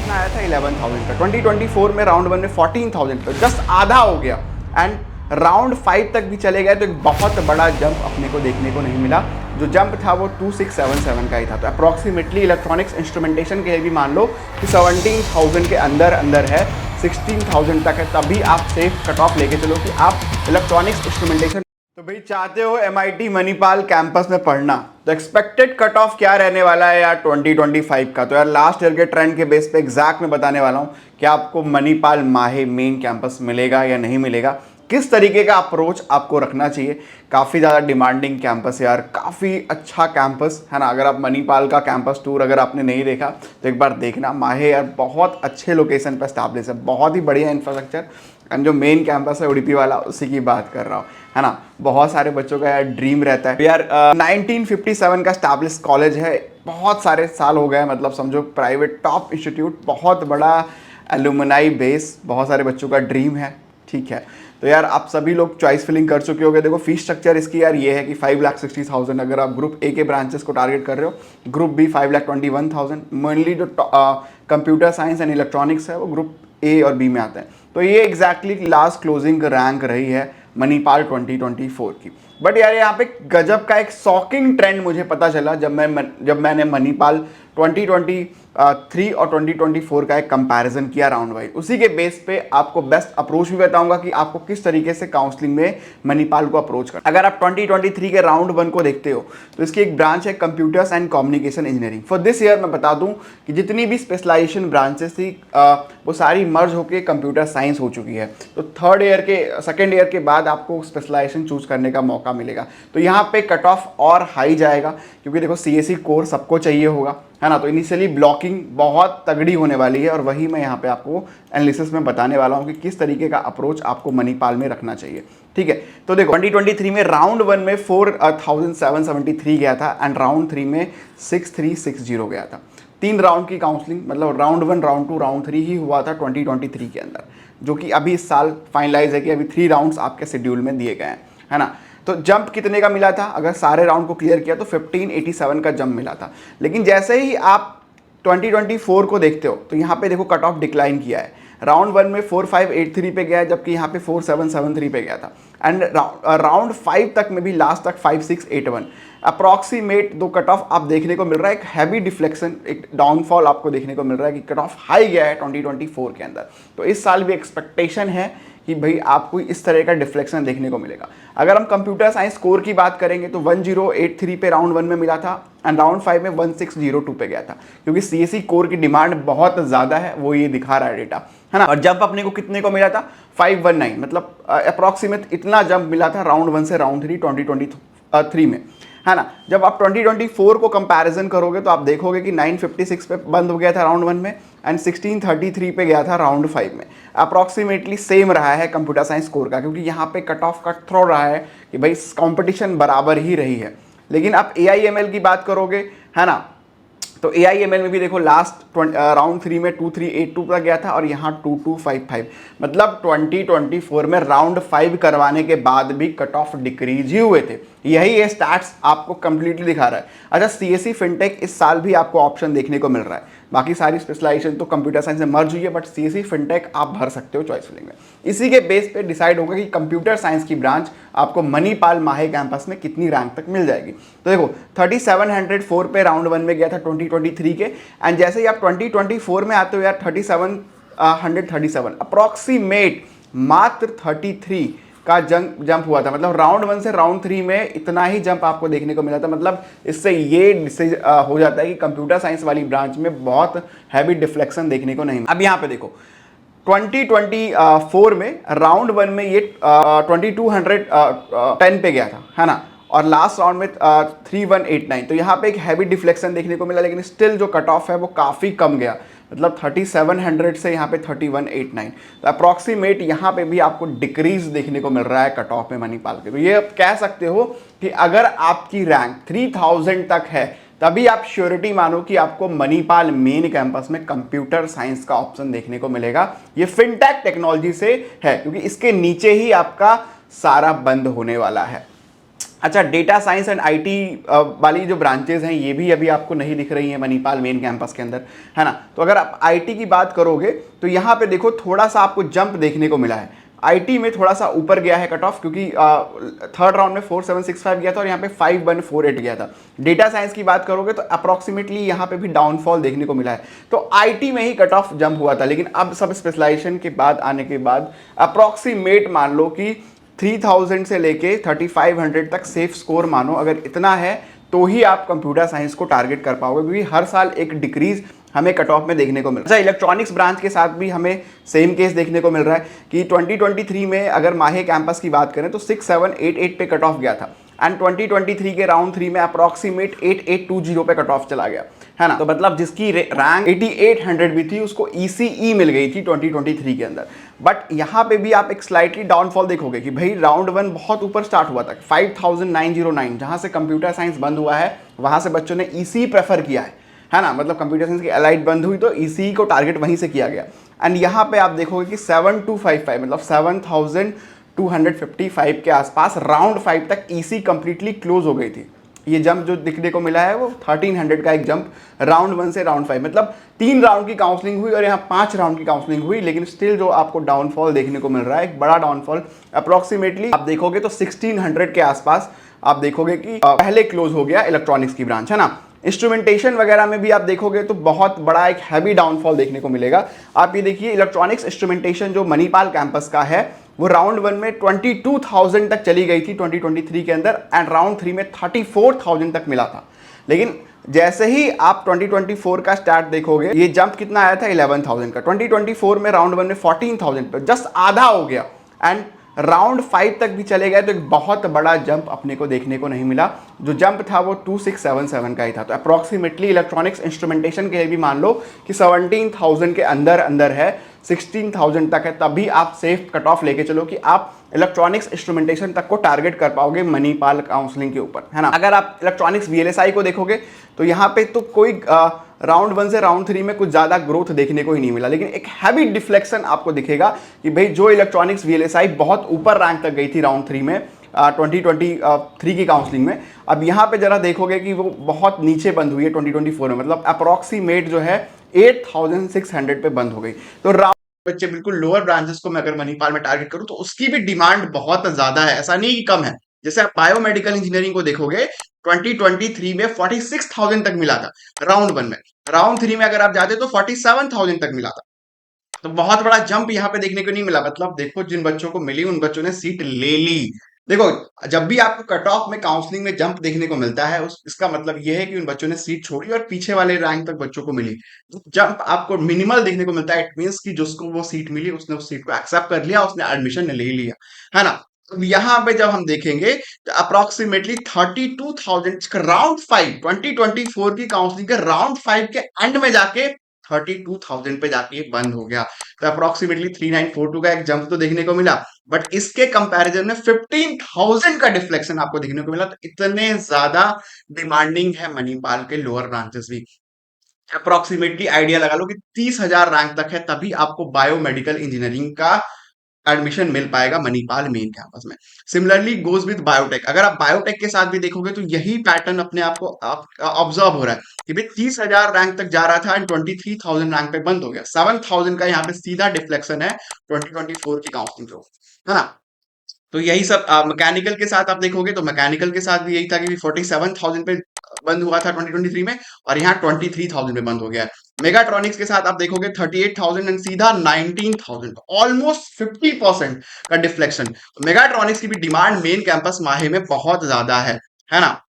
कितना आया था 11,000 का, 2024 में राउंड 1 में 14,000 का, जस्ट आधा हो गया। एंड राउंड 5 तक भी चले गए तो एक बहुत बड़ा जंप अपने को देखने को नहीं मिला। जो जंप था वो 2677 का ही था। तो अप्रॉक्सीमेटली इलेक्ट्रॉनिक्स इंस्ट्रूमेंटेशन के लिए भी मान लो कि 17,000 के अंदर अंदर है, 16,000 तक है, तभी आप सेफ कट ऑफ लेके चलो कि आप इलेक्ट्रॉनिक्स इंस्ट्रूमेंटेशन। तो भाई चाहते हो MIT मणिपाल कैंपस में पढ़ना, तो एक्सपेक्टेड कट ऑफ क्या रहने वाला है यार 2025 का। तो यार लास्ट ईयर के ट्रेंड के बेस पे एग्जैक्ट मैं बताने वाला हूँ कि आपको मणिपाल माहे मेन कैंपस मिलेगा या नहीं मिलेगा, किस तरीके का अप्रोच आपको रखना चाहिए। काफ़ी ज़्यादा डिमांडिंग कैंपस है यार, काफ़ी अच्छा कैंपस है ना। अगर आप मणिपाल का कैंपस टूर अगर आपने नहीं देखा तो एक बार देखना। माहे यार बहुत अच्छे लोकेशन पर स्टैब्लिश है, बहुत ही बढ़िया इंफ्रास्ट्रक्चर। एंड जो मेन कैंपस है उडुपी वाला, उसी की बात कर रहा हूँ, है ना। बहुत सारे बच्चों का यार ड्रीम रहता है यार। 1957 का स्टैब्लिश कॉलेज है, बहुत सारे साल हो गए, मतलब समझो प्राइवेट टॉप इंस्टीट्यूट, बहुत बड़ा एलुमनाई बेस, बहुत सारे बच्चों का ड्रीम है, ठीक है। तो यार आप सभी लोग चॉइस फिलिंग कर चुके होंगे। देखो फीस स्ट्रक्चर इसकी यार ये है कि 5,60,000 अगर आप ग्रुप ए के ब्रांचेस को टारगेट कर रहे हो, ग्रुप बी 5,21,000। मेनली जो कंप्यूटर साइंस एंड इलेक्ट्रॉनिक्स है वो ग्रुप ए और बी में आते हैं। तो ये एग्जैक्टली लास्ट क्लोजिंग रैंक रही है मणिपाल 2024 की। बट यार यहाँ पे गजब का एक शॉकिंग ट्रेंड मुझे पता चला जब मैंने मणिपाल 2023 और 2024 का एक कंपैरिजन किया राउंड वाइज। उसी के बेस पे आपको बेस्ट अप्रोच भी बताऊंगा कि आपको किस तरीके से काउंसलिंग में मणिपाल को अप्रोच करना। अगर आप 2023 के राउंड 1 को देखते हो तो इसकी एक ब्रांच है computers and communication engineering. For this year मैं बता दूं कि जितनी भी स्पेशलाइजेशन ब्रांचेस थी वो सारी मर्ज होकर कंप्यूटर साइंस हो चुकी है। तो सेकेंड ईयर के बाद आपको स्पेशलाइजेशन चूज करने का मौका मिलेगा। तो यहाँ पे कट ऑफ और हाई जाएगा, क्योंकि देखो CSE कोर सबको चाहिए होगा, है ना। तो इनिशियली ब्लॉकिंग बहुत तगड़ी होने वाली है, और वही मैं यहाँ पे आपको एनालिसिस में बताने वाला हूँ कि किस तरीके का अप्रोच आपको मणिपाल में रखना चाहिए, ठीक है। तो देखो 2023 में राउंड 1 में 4,773 गया था एंड राउंड 3 में 6,360 गया था। 3 राउंड की काउंसलिंग, मतलब राउंड 1, राउंड 2, राउंड 3 ही हुआ था 2023 के अंदर, जो कि अभी इस साल फाइनलाइज है कि अभी 3 राउंड्स आपके शेड्यूल में दिए गए हैं, है ना। तो जंप कितने का मिला था, अगर सारे राउंड को क्लियर किया तो 1587 का जंप मिला था। लेकिन जैसे ही आप 2024 को देखते हो तो यहाँ पे देखो कट ऑफ डिक्लाइन किया है। राउंड 1 में 4583 पे गया है, जबकि यहाँ पे 4773 पे गया था। एंड राउंड 5 तक में भी लास्ट तक 5681 अप्रॉक्सीमेट दो कट ऑफ आप देखने को मिल रहा है। एक हैवी डिफ्लेक्शन, एक डाउनफॉल आपको देखने को मिल रहा है कि कट ऑफ हाई गया है 2024 के अंदर। तो इस साल भी एक्सपेक्टेशन है कि भाई आपको इस तरह का डिफ्लेक्शन देखने को मिलेगा। अगर हम कंप्यूटर साइंस स्कोर की बात करेंगे तो 1083 पे राउंड 1 में मिला था एंड राउंड 5 में 1602 पे गया था, क्योंकि CSE कोर की डिमांड बहुत ज़्यादा है, वो ये दिखा रहा है डेटा, है ना। और जंप अपने को कितने को मिला था 519, मतलब अप्रॉक्सीमेट इतना जंप मिला था राउंड 1 से राउंड 3 2023 में, है ना। जब आप 2024 को कंपैरिजन करोगे तो आप देखोगे कि 956 पे बंद हो गया था राउंड 1 में एंड 1633 पे गया था राउंड 5 में। अप्रॉक्सीमेटली सेम रहा है कंप्यूटर साइंस स्कोर का, क्योंकि यहाँ पे कट ऑफ कट थ्रो रहा है कि भाई कंपटीशन बराबर ही रही है। लेकिन आप AIML की बात करोगे, है ना, तो AIML में भी देखो लास्ट राउंड 3 में 2382 तक गया था और यहाँ 2255, मतलब 2024 में राउंड 5 करवाने के बाद भी कट ऑफ डिक्रीज ही हुए थे। यही ये स्टैट्स आपको कंप्लीटली दिखा रहा है। अच्छा, CSE फिनटेक इस साल भी आपको ऑप्शन देखने को मिल रहा है। बाकी सारी स्पेशलाइजेशन तो कंप्यूटर साइंस में मर्ज हुई है, बट CSE फिनटेक आप भर सकते हो चॉइस फिलिंग में। इसी के बेस पे डिसाइड होगा कि कंप्यूटर साइंस की ब्रांच आपको मणिपाल माहे कैंपस में कितनी रैंक तक मिल जाएगी। तो देखो 3704 पे राउंड 1 में गया था 2023 के, एंड जैसे ही आप 2024 में आते हो यार 3737 अप्रॉक्सीमेट मात्र 33 का जंप हुआ था। मतलब राउंड 1 से राउंड 3 में इतना ही जंप आपको देखने को मिला था। मतलब इससे ये हो जाता है कि कंप्यूटर साइंस वाली ब्रांच में बहुत हैवी डिफ्लेक्शन देखने को नहीं मिला। अब यहाँ पे देखो 2024 में राउंड 1 में ये 2210 पे गया था, है ना, और लास्ट राउंड में 3189। तो यहाँ पे एक हैवी डिफ्लेक्शन देखने को मिला, लेकिन स्टिल जो कट ऑफ है वो काफ़ी कम गया, मतलब 3700 से यहाँ पे 3189। तो अप्रॉक्सीमेट यहाँ पे भी आपको डिक्रीज देखने को मिल रहा है कट ऑफ में मणिपाल के। तो ये आप कह सकते हो कि अगर आपकी रैंक 3000 तक है तभी आप श्योरिटी मानो कि आपको मणिपाल मेन कैंपस में कंप्यूटर साइंस का ऑप्शन देखने को मिलेगा। ये फिनटेक टेक्नोलॉजी से है, क्योंकि इसके नीचे ही आपका सारा बंद होने वाला है। अच्छा, डेटा साइंस एंड आईटी वाली जो ब्रांचेज हैं ये भी अभी आपको नहीं दिख रही हैं मणिपाल मेन कैंपस के अंदर, है ना। तो अगर आप आईटी की बात करोगे तो यहाँ पे देखो थोड़ा सा आपको जंप देखने को मिला है। आईटी में थोड़ा सा ऊपर गया है कट ऑफ, क्योंकि थर्ड राउंड में 4765 गया था और यहाँ पे 5148 गया था। डेटा साइंस की बात करोगे तो अप्रॉक्सीमेटली यहाँ पे भी डाउनफॉल देखने को मिला है। तो आईटी में ही कट ऑफ जंप हुआ था, लेकिन अब सब स्पेशलाइजेशन के बाद आने के बाद अप्रॉक्सीमेट मान लो कि 3000 से लेके 3500 तक सेफ स्कोर मानो, अगर इतना है तो ही आप कंप्यूटर साइंस को टारगेट कर पाओगे, क्योंकि हर साल एक डिक्रीज हमें कट ऑफ में देखने को मिल रहा है। इलेक्ट्रॉनिक्स ब्रांच के साथ भी हमें सेम केस देखने को मिल रहा है कि 2023 में अगर माहे कैंपस की बात करें तो 6788 पे कट ऑफ गया था, एंड 2023 के राउंड 3 में अप्रॉक्सीमेट 8820 पे कट ऑफ चला गया, है ना। तो मतलब जिसकी रैंक 8800 भी थी उसको ईसीई मिल गई थी 2023 के अंदर। बट यहाँ पे भी आप एक स्लाइटली डाउनफॉल देखोगे कि भाई राउंड 1 बहुत ऊपर स्टार्ट हुआ था 5909, जहाँ से कंप्यूटर साइंस बंद हुआ है वहाँ से बच्चों ने ईसीई प्रेफर किया है ना। मतलब कंप्यूटर साइंस की एलाइड बंद हुई तो ईसीई को टारगेट वहीं से किया गया। एंड यहाँ पे आप देखोगे कि 7255 मतलब 7255 के आसपास राउंड 5 तक ईसी कंप्लीटली क्लोज हो गई थी। ये जंप जो दिखने को मिला है वो 1300 का एक जंप राउंड 1 से राउंड 5, मतलब 3 राउंड की काउंसलिंग हुई और यहाँ 5 राउंड की काउंसलिंग हुई, लेकिन स्टिल जो आपको डाउनफॉल देखने को मिल रहा है एक बड़ा डाउनफॉल। अप्रोक्सीमेटली आप देखोगे तो 1600 के आसपास आप देखोगे कि पहले क्लोज हो गया इलेक्ट्रॉनिक्स की ब्रांच, है ना। इंस्ट्रूमेंटेशन वगैरह में भी आप देखोगे तो बहुत बड़ा एक हैवी डाउनफॉल देखने को मिलेगा। आप ये देखिए इलेक्ट्रॉनिक्स इंस्ट्रूमेंटेशन जो मणिपाल कैंपस का है वो राउंड 1 में 22,000 तक चली गई थी 2023 के अंदर, एंड राउंड 3 में 34,000 तक मिला था। लेकिन जैसे ही आप 2024 का स्टार्ट देखोगे ये जंप कितना आया था 11,000 का। 2024 में राउंड 1 में 14,000 पर जस्ट आधा हो गया, एंड राउंड 5 तक भी चले गए तो एक बहुत बड़ा जंप अपने को देखने को नहीं मिला। जो जंप था वो 2677 का ही था। तो अप्रॉक्सीमेटली इलेक्ट्रॉनिक्स इंस्ट्रूमेंटेशन के लिए भी मान लो कि 17,000 के अंदर अंदर है, 16,000 तक है, तभी आप सेफ कट ऑफ लेके चलो कि आप इलेक्ट्रॉनिक्स इंस्ट्रूमेंटेशन तक को टारगेट कर पाओगे मणिपाल काउंसलिंग के ऊपर, है ना। अगर आप इलेक्ट्रॉनिक्स वीएलएसआई को देखोगे तो यहाँ पे तो कोई राउंड 1 से राउंड 3 में कुछ ज़्यादा ग्रोथ देखने को ही नहीं मिला, लेकिन एक हैवी डिफ्लेक्शन आपको दिखेगा कि भाई जो इलेक्ट्रॉनिक्स वीएलएसआई बहुत ऊपर रैंक तक गई थी राउंड 3 में 2023 की काउंसलिंग में, अब यहाँ पे जरा देखोगे कि वो बहुत नीचे बंद हुई है 2024 में, मतलब अप्रॉक्सीमेट जो है 8600 पे बंद हो गई। तो राउंड बच्चे बिल्कुल लोअर ब्रांचेस को मैं अगर मणिपाल में टारगेट करूं तो उसकी भी डिमांड बहुत ज्यादा है, ऐसा नहीं कि कम है। जैसे आप बायोमेडिकल इंजीनियरिंग को देखोगे 2023 में 46,000 तक मिला था राउंड 1 में, राउंड 3 में अगर आप जाते तो 47,000 तक मिला था। तो बहुत बड़ा जंप यहाँ पे देखने को नहीं मिला। मतलब देखो जिन बच्चों को मिली उन बच्चों ने सीट ले ली। देखो जब भी आपको कट ऑफ में काउंसलिंग में जंप देखने को मिलता है इसका मतलब यह है कि उन बच्चों ने सीट छोड़ी और पीछे वाले रैंक तक बच्चों को मिली। जंप आपको मिनिमल देखने को मिलता है, इट मींस कि जिसको वो सीट मिली उसने उस सीट को एक्सेप्ट कर लिया, उसने एडमिशन ले लिया, है ना। तो यहाँ पे जब हम देखेंगे तो अप्रोक्सीमेटली 32,000 राउंड 5 2024 की काउंसलिंग के राउंड 5 के एंड में जाके 32,000 पे जाके ये बंद हो गया। तो अप्रोक्सीमेटली 3942 का एक जंप तो देखने को मिला, बट इसके कंपैरिजन में 15,000 का डिफ्लेक्शन आपको देखने को मिला। तो इतने ज्यादा डिमांडिंग है मणिपाल के लोअर ब्रांचेस भी। अप्रोक्सीमेटली आइडिया लगा लो कि 30,000 रैंक तक है तभी आपको बायोमेडिकल इंजीनियरिंग का एडमिशन मिल पाएगा मणिपाल मेन कैंपस में। Similarly goes with biotech. अगर आप बायोटेक के साथ भी देखोगे तो यही पैटर्न अपने आप को ऑब्जर्व हो रहा है कि भाई 30,000 रैंक तक जा रहा था एंड 23,000 रैंक पे बंद हो गया। 7,000 का यहाँ पे सीधा डिफ्लेक्शन है 2024 की काउंसलिंग को, है ना। तो यही सब मैकेनिकल के साथ आप देखोगे तो मैकेनिकल के साथ भी यही था कि 47,000 पे बंद हुआ था 2023 में और यहाँ 23,000 पे बंद हो गया है। मेगाट्रॉनिक्स के साथ आप देखोगे 38,000 एंड सीधा 19,000, ऑलमोस्ट 50% का डिफ्लेक्शन। मेगाट्रॉनिक्स की भी डिमांड मेन कैंपस माहे में बहुत ज्यादा है ना।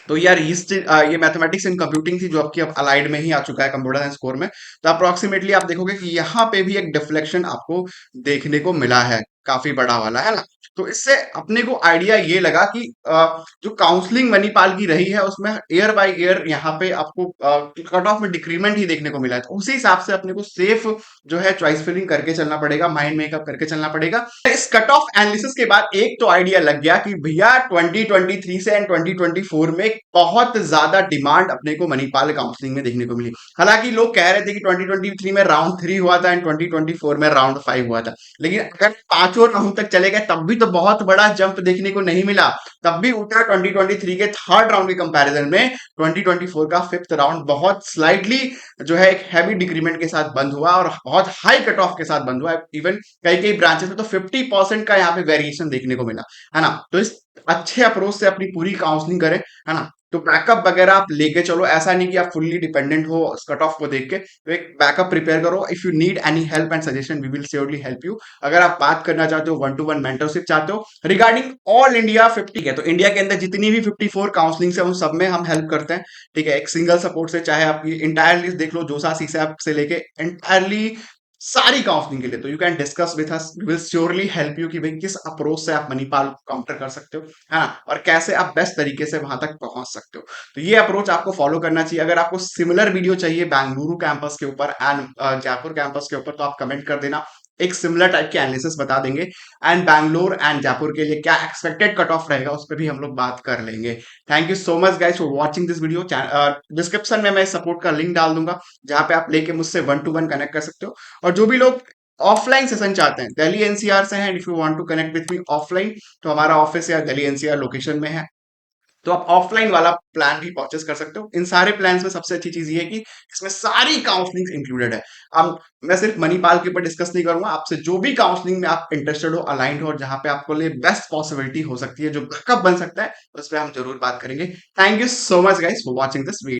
तो यार ये मैथमेटिक्स एंड कंप्यूटिंग थी जो आपकी अब अलाइड में ही आ चुका है कंप्यूटर साइंस कोर में। तो अप्रोक्सीमेटली आप देखोगे कि यहाँ पे भी एक डिफ्लेक्शन आपको देखने को मिला है, काफी बड़ा वाला, है ना। तो इससे अपने को आइडिया ये लगा कि जो काउंसलिंग मणिपाल की रही है उसमें ईयर बाय ईयर यहाँ पे आपको कट ऑफ में डिक्रीमेंट ही देखने को मिला है। तो उसी हिसाब से अपने को सेफ जो है चॉइस फिलिंग करके चलना पड़ेगा, माइंड मेकअप करके चलना पड़ेगा। इस कट ऑफ एनालिसिस के बाद एक तो आइडिया लग गया कि भैया 2023 से एंड 2024 में बहुत ज्यादा डिमांड अपने को मणिपाल काउंसलिंग में देखने को मिली। हालांकि लोग कह रहे थे कि 2023 में राउंड 3 हुआ था एंड 2024 में राउंड 5 हुआ था, लेकिन अगर पांचों राउंड तक चले गए, तब भी तो बहुत बड़ा जंप देखने को नहीं मिला। तब भी उल्टा 2023 के थर्ड राउंड के कंपैरिजन में 2024 का फिफ्थ राउंड बहुत स्लाइटली जो है एक हैवी डिक्रीमेंट के साथ बंद हुआ और बहुत हाई कट ऑफ के साथ बंद हुआ। इवन कई कई ब्रांचेस में तो 50% का यहाँ पे वेरिएशन देखने को मिला, है ना। तो इस अच्छे अप्रोच से अपनी पूरी काउंसलिंग करें, है ना। तो बैकअप वगैरह आप लेके चलो, ऐसा नहीं कि आप फुल्ली डिपेंडेंट हो कट ऑफ को देख के। तो एक बैकअप प्रिपेयर करो। If you need any help and suggestion we will surely help you. अगर आप बात करना चाहते हो, वन टू वन मेंटरशिप चाहते हो रिगार्डिंग ऑल इंडिया 50 है, तो इंडिया के अंदर जितनी भी 54 काउंसलिंग है उन सब में हम हेल्प करते हैं, ठीक है। एक सिंगल सपोर्ट से, चाहे आप ये इंटायर लिस्ट देख लो, जोसा सीसैप से लेके एंटायरली सारी काउंसलिंग के लिए, तो you can discuss with us, we will surely help you कि भाई किस अप्रोच से आप मणिपाल काउंटर कर सकते हो, है ना, और कैसे आप बेस्ट तरीके से वहां तक पहुंच सकते हो। तो ये अप्रोच आपको फॉलो करना चाहिए। अगर आपको सिमिलर वीडियो चाहिए बेंगलुरु कैंपस के ऊपर एंड जयपुर कैंपस के ऊपर, तो आप कमेंट कर देना, एक सिमिलर टाइप के एनालिसिस बता देंगे। एंड बैंगलोर एंड जयपुर के लिए क्या एक्सपेक्टेड कट ऑफ रहेगा उस पर भी हम लोग बात कर लेंगे। Thank you so much guys for watching this video. Description में मैं सपोर्ट का लिंक डाल दूंगा, जहां पे आप लेके मुझसे वन टू वन कनेक्ट कर सकते हो। और जो भी लोग ऑफलाइन सेशन चाहते हैं, दिल्ली एनसीआर से हैं, if you want to connect with me offline, तो हमारा ऑफिस या दिल्ली एनसीआर लोकेशन में है, तो आप ऑफलाइन वाला प्लान भी परचेस कर सकते हो। इन सारे प्लान्स में सबसे अच्छी चीज ये है कि इसमें सारी काउंसलिंग इंक्लूडेड है। अब मैं सिर्फ मणिपाल के ऊपर डिस्कस नहीं करूंगा, आपसे जो भी काउंसलिंग में आप इंटरेस्टेड हो, अलाइंड हो, और जहां पे आपको लिए बेस्ट पॉसिबिलिटी हो सकती है, जो बैकअप बन सकता है, उस पर हम जरूर बात करेंगे। Thank you so much guys for watching this video.